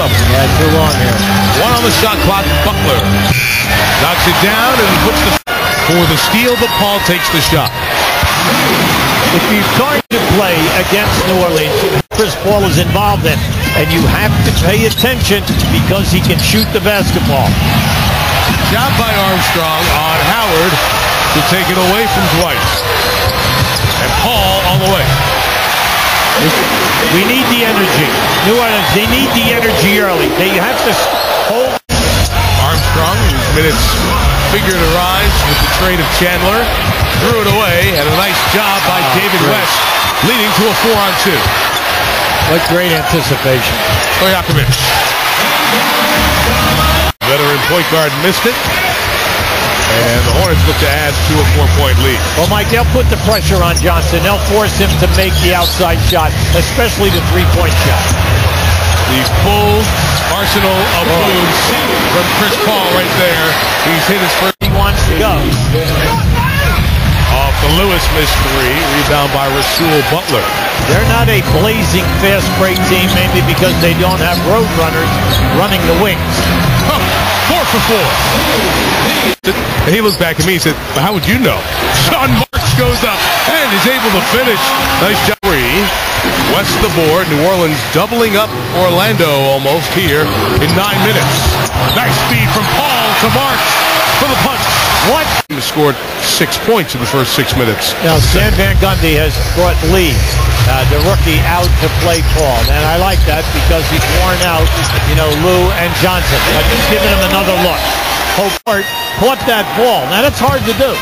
trouble. Yeah, too long here. One on the shot clock, Butler. Knocks it down and puts the for the steal, but Paul takes the shot. If you're trying to play against New Orleans, Chris Paul is involved in, and you have to pay attention because he can shoot the basketball. Shot by Armstrong on Howard to take it away from Dwight. And Paul on the way. We need the energy. New Orleans, they need the energy early. They have to hold. Armstrong, whose minutes figure to rise with the trade of Chandler, threw it away, and a nice job by David West, leading to a 4-on-2. What great anticipation. Stojakovic. Veteran point guard missed it. And the Hornets look to add to a 4-point lead. Well, Mike, they'll put the pressure on Johnson. They'll force him to make the outside shot, especially the three-point shot. The full arsenal of moves from Chris Paul right there. He's hit his first. He wants to go. Off the Lewis missed three. Rebound by Rasul Butler. They're not a blazing fast break team, mainly because they don't have road runners running the wings. 4 for 4. He looked back at me and said, how would you know? Sean Marks goes up and is able to finish. Nice job. West of the board, New Orleans doubling up Orlando almost here in 9 minutes. Nice speed from Paul to Marks for the punch. What? He scored 6 points in the first 6 minutes. Now, Stan Van Gundy has brought Lee, the rookie, out to play Paul. And I like that because he's worn out, Lou and Johnson. But he's giving him another look. Hobart caught that ball. Now, that's hard to do.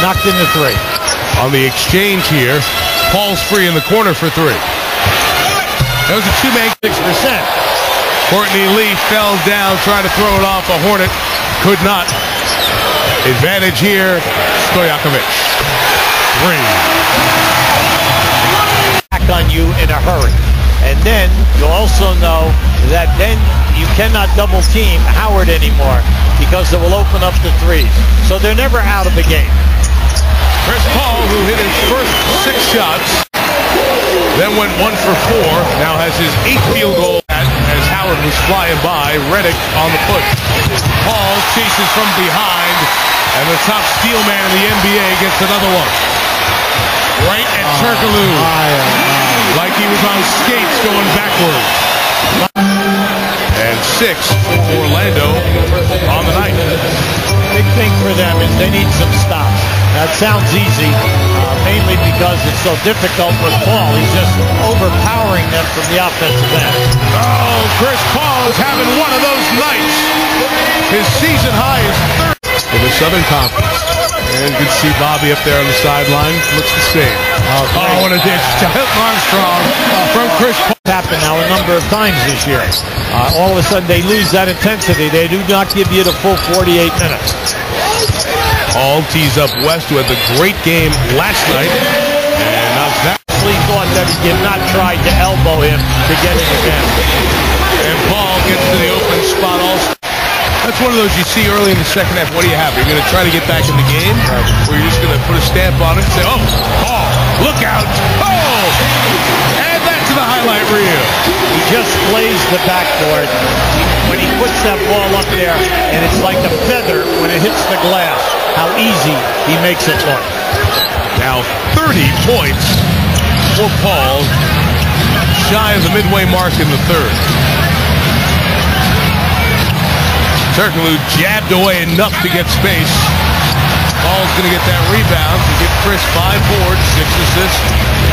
Knocked in the three. On the exchange here, Paul's free in the corner for three. That was a two-man 6%. Courtney Lee fell down trying to throw it off a Hornet. Could not. Advantage here, Stojakovic. Three. Back on you in a hurry. And then you also know that then you cannot double team Howard anymore because it will open up the threes. So they're never out of the game. Chris Paul, who hit his first 6 shots, then went 1 for 4, now has his 8th field goal as Howard was flying by. Redick on the push. Paul chases from behind, and the top steal man in the NBA gets another one. Right at Turkoglu, like he was on skates going backwards. And 6 for Orlando on the night. Big thing for them is they need some stops. That sounds easy, mainly because it's so difficult with Paul. He's just overpowering them from the offensive end. Oh, Chris Paul is having one of those nights. His season high is 3rd in the Southern Conference. And you can see Bobby up there on the sideline. Looks the same. Oh, what a dish to Hilton Armstrong from Chris Paul. Happened now a number of times this year. All of a sudden they lose that intensity. They do not give you the full 48 minutes. Paul tees up West, who had the great game last night. And that thought that he did not try to elbow him to get it again. And Paul gets to the open spot also. That's one of those you see early in the second half. What do you have? Are you going to try to get back in the game? Or you're just going to put a stamp on it and say, oh, Paul, look out. Oh! Add that to the highlight reel. He just plays the backboard. When he puts that ball up there, and it's like a feather when it hits the glass, how easy he makes it look. Now 30 points for Paul, shy of the midway mark in the third. Turkoglu jabbed away enough to get space. Paul's going to get that rebound to give Chris 5 boards, 6 assists,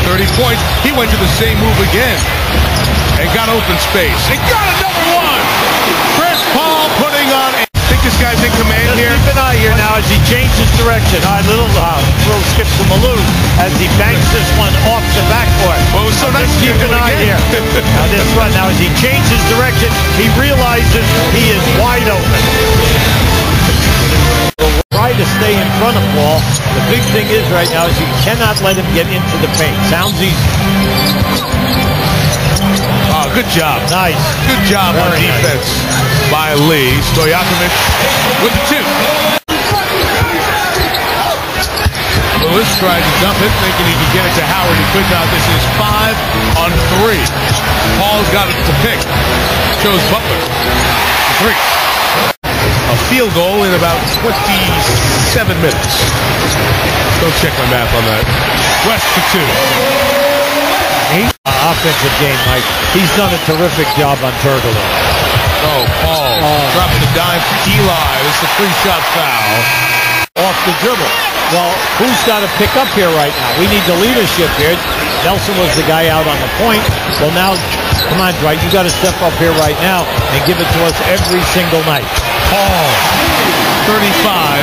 30 points. He went to the same move again and got open space. And got another one! Chris Paul putting on a... Think this guy's in command here? Keep an eye here now as he changes direction. Little skip to Malou as he banks this one off the backboard. Well, it was so nice to keep an eye here. Now this run, now as he changes direction, he realizes he is wide open. Try to stay in front of Paul. The big thing is right now is you cannot let him get into the paint. Sounds easy. Oh, good job. Nice. Good job on defense by Lee. Stojakovic with the 2. Lewis tried to dump it, thinking he could get it to Howard. He could not. This is 5 on 3. Paul's got it to pick. Shows Butler. 3. A field goal in about 27 minutes. Don't check my math on that. West to 2. Offensive game, Mike. He's done a terrific job on Turkoglu. Oh, Paul dropping the dime for Eli. This is a 3-shot foul. Off the dribble. Well, who's got to pick up here right now? We need the leadership here. Nelson was the guy out on the point. Well, now, come on, Dwight. You got to step up here right now and give it to us every single night. Paul, 35.